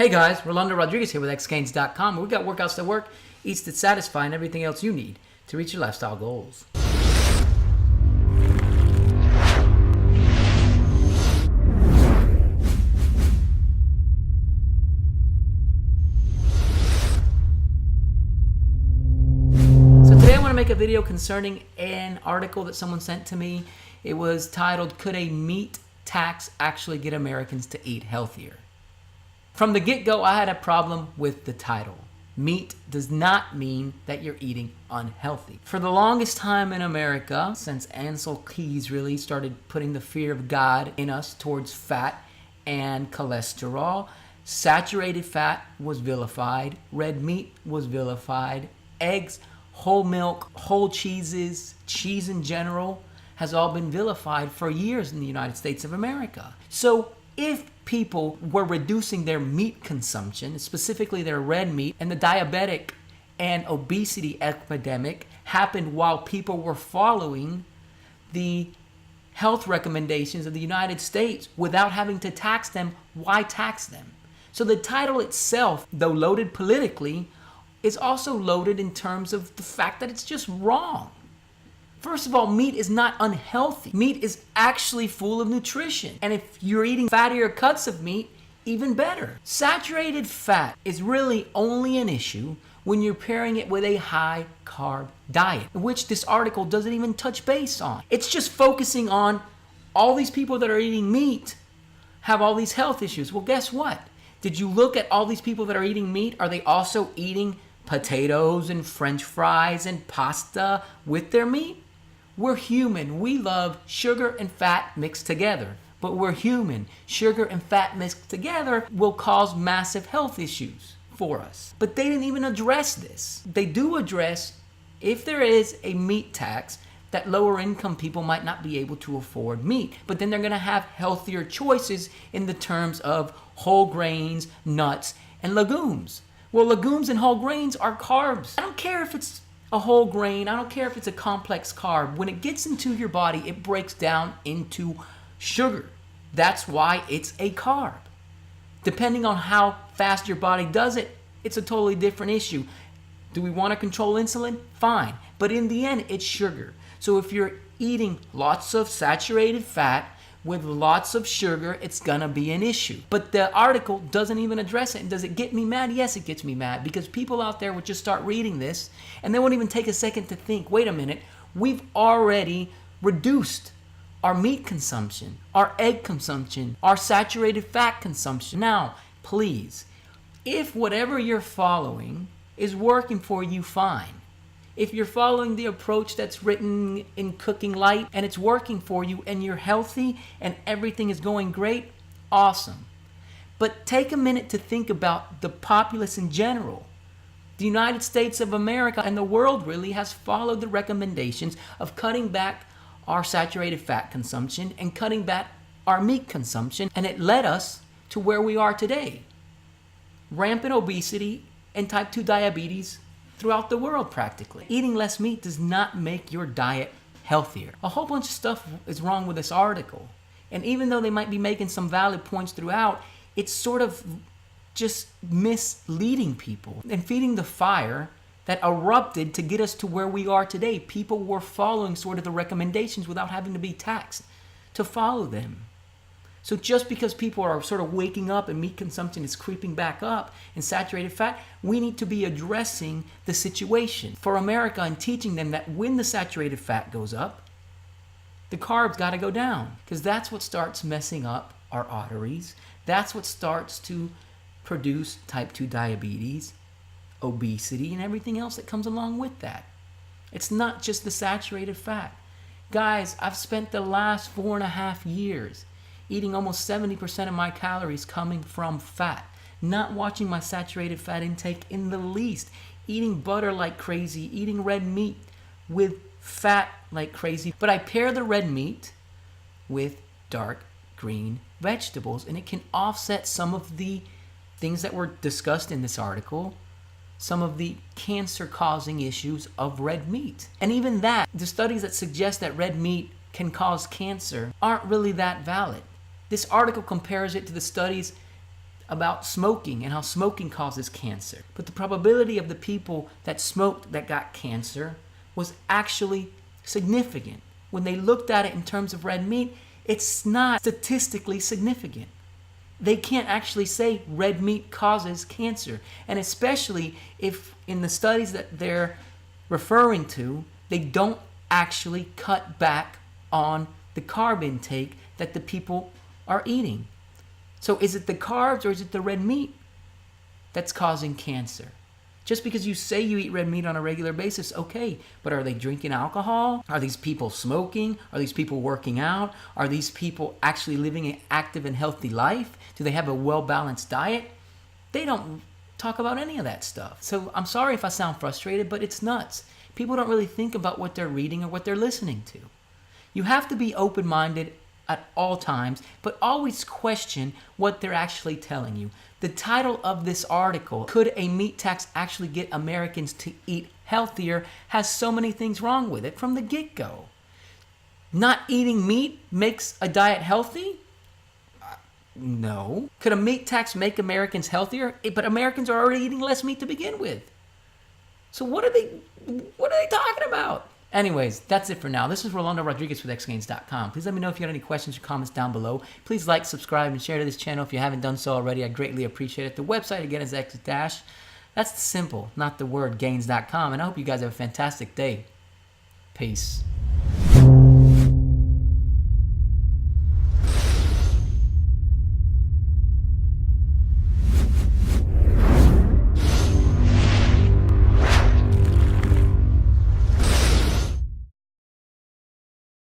Hey guys, Rolando Rodriguez here with xgains.com. We've got workouts that work, eats that satisfy, and everything else you need to reach your lifestyle goals. So today I want to make a video concerning an article that someone sent to me. It was titled, "Could a meat tax actually get Americans to eat healthier?" From the get-go, I had a problem with the title. Meat does not mean that you're eating unhealthy. For the longest time in America, since Ansel Keys really started putting the fear of God in us towards fat and cholesterol, saturated fat was vilified, red meat was vilified, eggs, whole milk, whole cheeses, cheese in general has all been vilified for years in the United States of America. So if people were reducing their meat consumption, specifically their red meat, and the diabetic and obesity epidemic happened while people were following the health recommendations of the United States without having to tax them, why tax them? So the title itself, though loaded politically, is also loaded in terms of the fact that it's just wrong. First of all, meat is not unhealthy. Meat is actually full of nutrition. And if you're eating fattier cuts of meat, even better. Saturated fat is really only an issue when you're pairing it with a high carb diet, which this article doesn't even touch base on. It's just focusing on all these people that are eating meat have all these health issues. Well, guess what? Did you look at all these people that are eating meat? Are they also eating potatoes and French fries and pasta with their meat? We're human. We love sugar and fat mixed together. But we're human. Sugar and fat mixed together will cause massive health issues for us. But they didn't even address this. They do address if there is a meat tax that lower income people might not be able to afford meat. But then they're going to have healthier choices in the terms of whole grains, nuts, and legumes. Well, legumes and whole grains are carbs. I don't care if it's a whole grain, I don't care if it's a complex carb. When it gets into your body, it breaks down into sugar. That's why it's a carb. Depending on how fast your body does it, it's a totally different issue. Do we want to control insulin? Fine. But in the end, it's sugar. So if you're eating lots of saturated fat with lots of sugar, it's gonna be an issue. But the article doesn't even address it. And does it get me mad? Yes, it gets me mad, because people out there would just start reading this and they won't even take a second to think, wait a minute, we've already reduced our meat consumption, our egg consumption, our saturated fat consumption. Now, please, if whatever you're following is working for you, fine. If you're following the approach that's written in Cooking Light and it's working for you and you're healthy and everything is going great, awesome. But take a minute to think about the populace in general. The United States of America and the world really has followed the recommendations of cutting back our saturated fat consumption and cutting back our meat consumption, and it led us to where we are today. Rampant obesity and type 2 diabetes throughout the world practically. Eating less meat does not make your diet healthier. A whole bunch of stuff is wrong with this article. And even though they might be making some valid points throughout, it's sort of just misleading people and feeding the fire that erupted to get us to where we are today. People were following sort of the recommendations without having to be taxed to follow them. So just because people are sort of waking up and meat consumption is creeping back up and saturated fat, we need to be addressing the situation for America and teaching them that when the saturated fat goes up, the carbs got to go down, because that's what starts messing up our arteries. That's what starts to produce type 2 diabetes, obesity, and everything else that comes along with that. It's not just the saturated fat. Guys, I've spent the last 4.5 years eating almost 70% of my calories coming from fat, not watching my saturated fat intake in the least, eating butter like crazy, eating red meat with fat like crazy. But I pair the red meat with dark green vegetables, and it can offset some of the things that were discussed in this article, some of the cancer-causing issues of red meat. And even that, the studies that suggest that red meat can cause cancer aren't really that valid. This article compares it to the studies about smoking and how smoking causes cancer. But the probability of the people that smoked that got cancer was actually significant. When they looked at it in terms of red meat, it's not statistically significant. They can't actually say red meat causes cancer. And especially if in the studies that they're referring to, they don't actually cut back on the carb intake that the people are eating. So is it the carbs or is it the red meat that's causing cancer? Just because you say you eat red meat on a regular basis, okay, but are they drinking alcohol? Are these people smoking? Are these people working out? Are these people actually living an active and healthy life? Do they have a well-balanced diet? They don't talk about any of that stuff. So I'm sorry if I sound frustrated, but it's nuts. People don't really think about what they're reading or what they're listening to. You have to be open-minded at all times, but always question what they're actually telling you. The title of this article, Could a Meat Tax Actually Get Americans to Eat Healthier, has so many things wrong with it from the get-go. Not eating meat makes a diet healthy? No. Could a meat tax make Americans healthier? But Americans are already eating less meat to begin with. So what are they talking about? Anyways, that's it for now. This is Rolando Rodriguez with xgains.com. Please let me know if you got any questions or comments down below. Please like, subscribe, and share to this channel if you haven't done so already. I greatly appreciate it. The website, again, is x-dash. That's the simple, not the word, gains.com. And I hope you guys have a fantastic day. Peace.